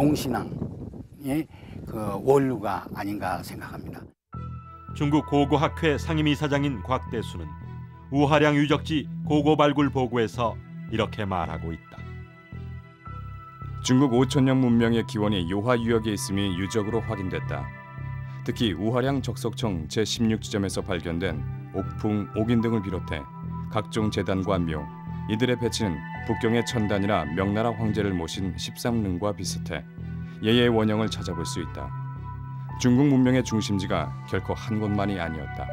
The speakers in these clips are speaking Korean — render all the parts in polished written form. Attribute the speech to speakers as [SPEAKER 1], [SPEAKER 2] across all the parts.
[SPEAKER 1] 용신왕의 그 원류가 아닌가 생각합니다.
[SPEAKER 2] 중국 고고학회 상임이사장인 곽대수는 우하량 유적지 고고 발굴 보고에서 이렇게 말하고 있다.
[SPEAKER 3] 중국 5천년 문명의 기원이 요하 유역에 있음이 유적으로 확인됐다. 특히 우하량 적석청 제16지점에서 발견된 옥풍, 옥인 등을 비롯해 각종 제단과 묘, 이들의 배치는 북경의 천단이나 명나라 황제를 모신 13릉과 비슷해 예의 원형을 찾아볼 수 있다. 중국 문명의 중심지가 결코 한 곳만이 아니었다.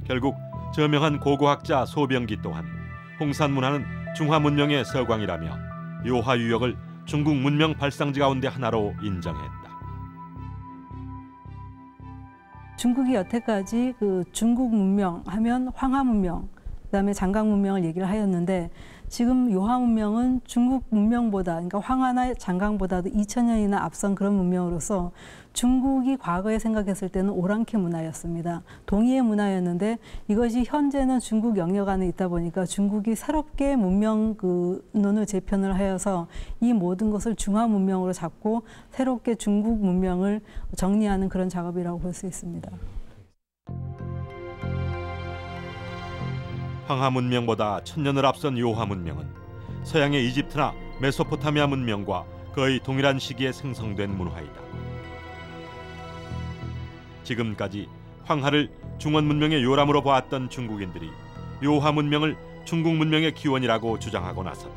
[SPEAKER 2] 결국 저명한 고고학자 소병기 또한 홍산 문화는 중화 문명의 서광이라며 요하 유역을 중국 문명 발상지 가운데 하나로 인정했다.
[SPEAKER 4] 중국이 여태까지 그 중국 문명 하면 황하 문명, 그다음에 장강 문명을 얘기를 하였는데 지금 요하 문명은 중국 문명보다, 그러니까 황하나 장강보다도 2000년이나 앞선 그런 문명으로서 중국이 과거에 생각했을 때는 오랑캐 문화였습니다. 동이의 문화였는데 이것이 현재는 중국 영역 안에 있다 보니까 중국이 새롭게 문명 논을 재편을 하여서 이 모든 것을 중화 문명으로 잡고 새롭게 중국 문명을 정리하는 그런 작업이라고 볼 수 있습니다.
[SPEAKER 2] 황하 문명보다 1000년을 앞선 요하 문명은 서양의 이집트나 메소포타미아 문명과 거의 동일한 시기에 생성된 문화이다. 지금까지 황하를 중원 문명의 요람으로 보았던 중국인들이 요하 문명을 중국 문명의 기원이라고 주장하고 나섰다.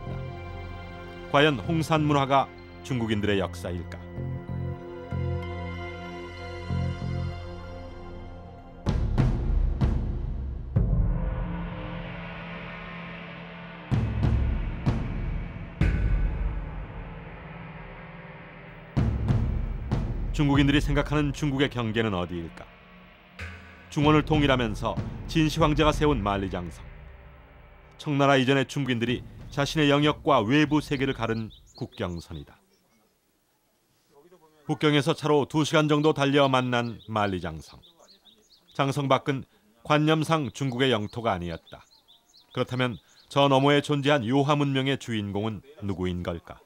[SPEAKER 2] 과연 홍산 문화가 중국인들의 역사일까? 중국인들이 생각하는 중국의 경계는 어디일까? 중원을 통일하면서 진시 황제가 세운 만리장성. 청나라 이전의 중국인들이 자신의 영역과 외부 세계를 가른 국경선이다. 북경에서 차로 2시간 정도 달려 만난 만리장성. 장성 밖은 관념상 중국의 영토가 아니었다. 그렇다면 저 너머에 존재한 요하 문명의 주인공은 누구인 걸까?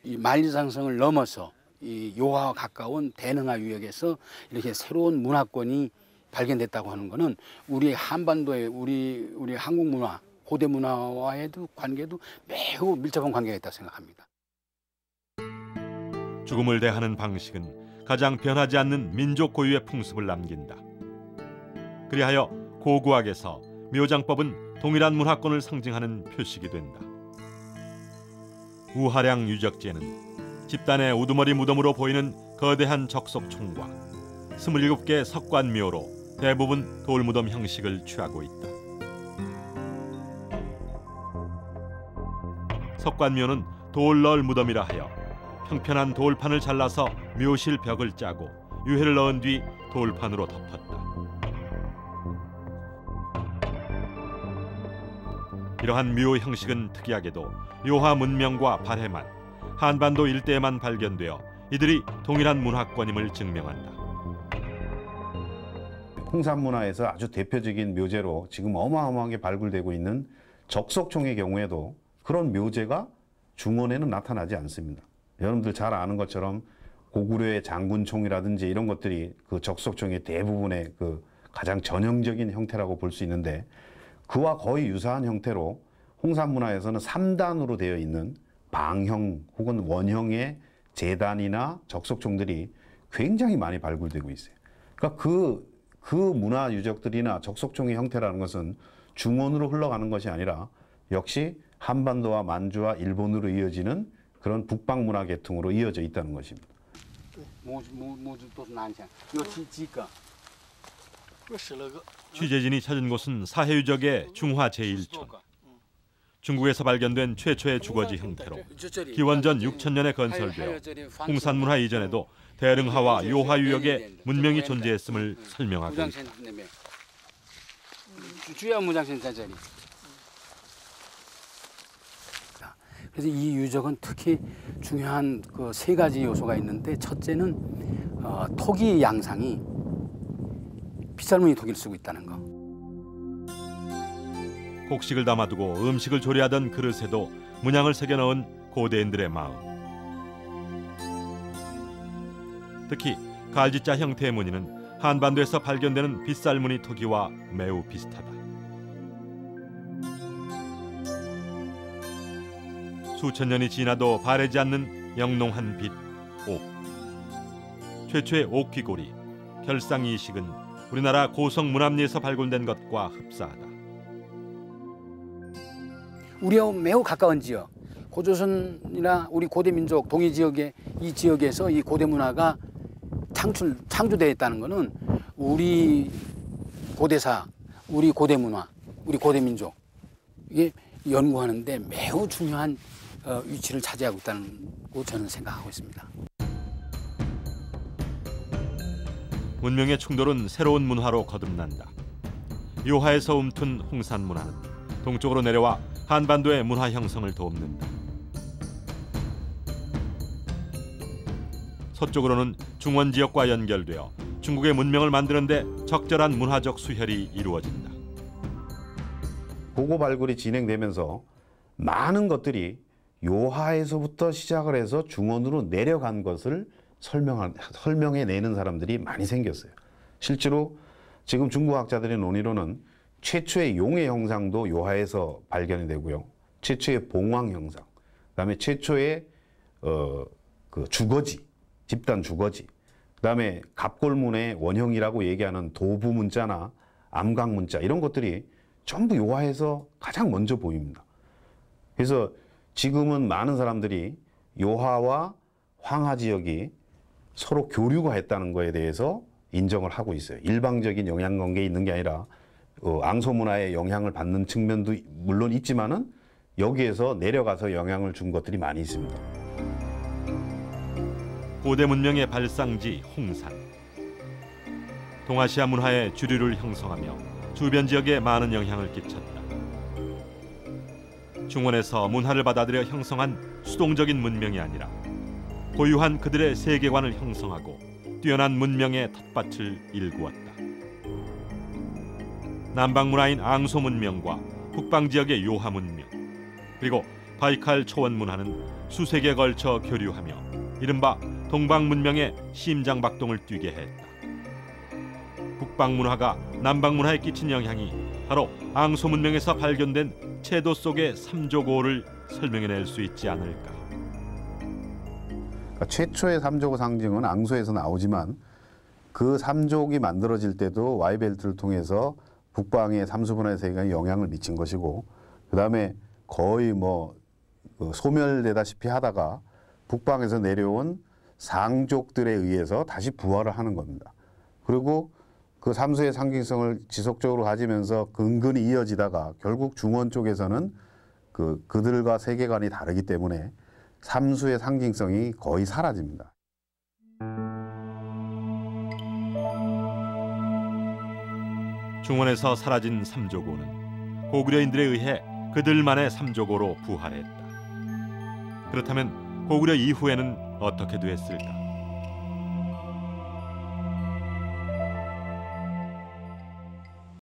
[SPEAKER 1] 이 만리장성을 넘어서 이 요하와 가까운 대능하 유역에서 이렇게 새로운 문화권이 발견됐다고 하는 것은 우리 한반도의 우리 한국 문화, 고대 문화와의도 관계도 매우 밀접한 관계가 있다고 생각합니다.
[SPEAKER 2] 죽음을 대하는 방식은 가장 변하지 않는 민족 고유의 풍습을 남긴다. 그리하여 고고학에서 묘장법은 동일한 문화권을 상징하는 표식이 된다. 우하량 유적지에는 집단의 우두머리 무덤으로 보이는 거대한 적석총과 27개의 석관묘로 대부분 돌무덤 형식을 취하고 있다. 석관묘는 돌널 무덤이라 하여 평편한 돌판을 잘라서 묘실 벽을 짜고 유해를 넣은 뒤 돌판으로 덮었다. 이러한 묘 형식은 특이하게도 요하 문명과 발해만 한반도 일대에만 발견되어 이들이 동일한 문화권임을 증명한다.
[SPEAKER 5] 홍산 문화에서 아주 대표적인 묘제로 지금 어마어마하게 발굴되고 있는 적석총의 경우에도 그런 묘제가 중원에는 나타나지 않습니다. 여러분들 잘 아는 것처럼 고구려의 장군총이라든지 이런 것들이 그 적석총의 대부분의 그 가장 전형적인 형태라고 볼 수 있는데 그와 거의 유사한 형태로 홍산 문화에서는 3단으로 되어 있는 방형 혹은 원형의 제단이나 적석총들이 굉장히 많이 발굴되고 있어요. 그러니까 그 문화 유적들이나 적석총의 형태라는 것은 중원으로 흘러가는 것이 아니라 역시 한반도와 만주와 일본으로 이어지는 그런 북방 문화 계통으로 이어져 있다는 것입니다.
[SPEAKER 2] 취재진이 찾은 곳은 사해유적의 중화 제1촌. 중국에서 발견된 최초의 주거지 형태로 기원전 6000년에 건설되어 홍산 문화 이전에도 대릉하와 요하 유역에 문명이 존재했음을 설명하고 있다.
[SPEAKER 1] 그래서 이 유적은 특히 중요한 그 3가지 요소가 있는데 첫째는 토기 양상이 빗살무늬 토기를 쓰고 있다는 거.
[SPEAKER 2] 곡식을 담아두고 음식을 조리하던 그릇에도 문양을 새겨 넣은 고대인들의 마음. 특히 갈지자 형태의 무늬는 한반도에서 발견되는 빗살무늬 토기와 매우 비슷하다. 수천 년이 지나도 바래지 않는 영롱한 빛, 옥. 최초의 옥귀고리, 결상이식은 우리나라 고성 문암리에서 발굴된 것과 흡사하다.
[SPEAKER 1] 우리와 매우 가까운 지역, 고조선이나 우리 고대 민족 동해 지역의 이 지역에서 이 고대 문화가 창조되어 있다는 것은 우리 고대사, 우리 고대 문화, 우리 고대 민족 이게 연구하는데 매우 중요한 위치를 차지하고 있다고 저는 생각하고 있습니다.
[SPEAKER 2] 문명의 충돌은 새로운 문화로 거듭난다. 요하에서 움튼 홍산 문화는 동쪽으로 내려와 한반도의 문화 형성을 돕는다. 서쪽으로는 중원 지역과 연결되어 중국의 문명을 만드는 데 적절한 문화적 수혈이 이루어진다.
[SPEAKER 5] 고고 발굴이 진행되면서 많은 것들이 요하에서부터 시작을 해서 중원으로 내려간 것을 설명해내는 사람들이 많이 생겼어요. 실제로 지금 중국학자들의 논의로는 최초의 용의 형상도 요하에서 발견이 되고요. 최초의 봉황 형상, 그다음에 최초의 그 주거지, 집단 주거지, 그다음에 갑골문의 원형이라고 얘기하는 도부 문자나 암각 문자 이런 것들이 전부 요하에서 가장 먼저 보입니다. 그래서 지금은 많은 사람들이 요하와 황하 지역이 서로 교류가 했다는 것에 대해서 인정을 하고 있어요. 일방적인 영향관계에 있는 게 아니라 앙소 문화의 영향을 받는 측면도 물론 있지만은 여기에서 내려가서 영향을 준 것들이 많이 있습니다.
[SPEAKER 2] 고대 문명의 발상지 홍산. 동아시아 문화의 주류를 형성하며 주변 지역에 많은 영향을 끼쳤다. 중원에서 문화를 받아들여 형성한 수동적인 문명이 아니라 고유한 그들의 세계관을 형성하고 뛰어난 문명의 텃밭을 일구었다. 남방 문화인 앙소 문명과 북방 지역의 요하 문명, 그리고 바이칼 초원 문화는 수세기에 걸쳐 교류하며 이른바 동방 문명의 심장박동을 뛰게 했다. 북방 문화가 남방 문화에 끼친 영향이 바로 앙소 문명에서 발견된 채도 속의 삼조고를 설명해낼 수 있지 않을까.
[SPEAKER 5] 그러니까 최초의 삼조고 상징은 앙소에서 나오지만 그 삼족이 만들어질 때도 와이벨트를 통해서 북방의 삼수문화의 세계에 영향을 미친 것이고, 그 다음에 거의 소멸되다시피 하다가 북방에서 내려온 상족들에 의해서 다시 부활을 하는 겁니다. 그리고 그 삼수의 상징성을 지속적으로 가지면서 근근히 이어지다가 결국 중원 쪽에서는 그들과 세계관이 다르기 때문에 삼수의 상징성이 거의 사라집니다.
[SPEAKER 2] 중원에서 사라진 삼조고는 고구려인들에 의해 그들만의 삼조고로 부활했다. 그렇다면 고구려 이후에는 어떻게 됐을까?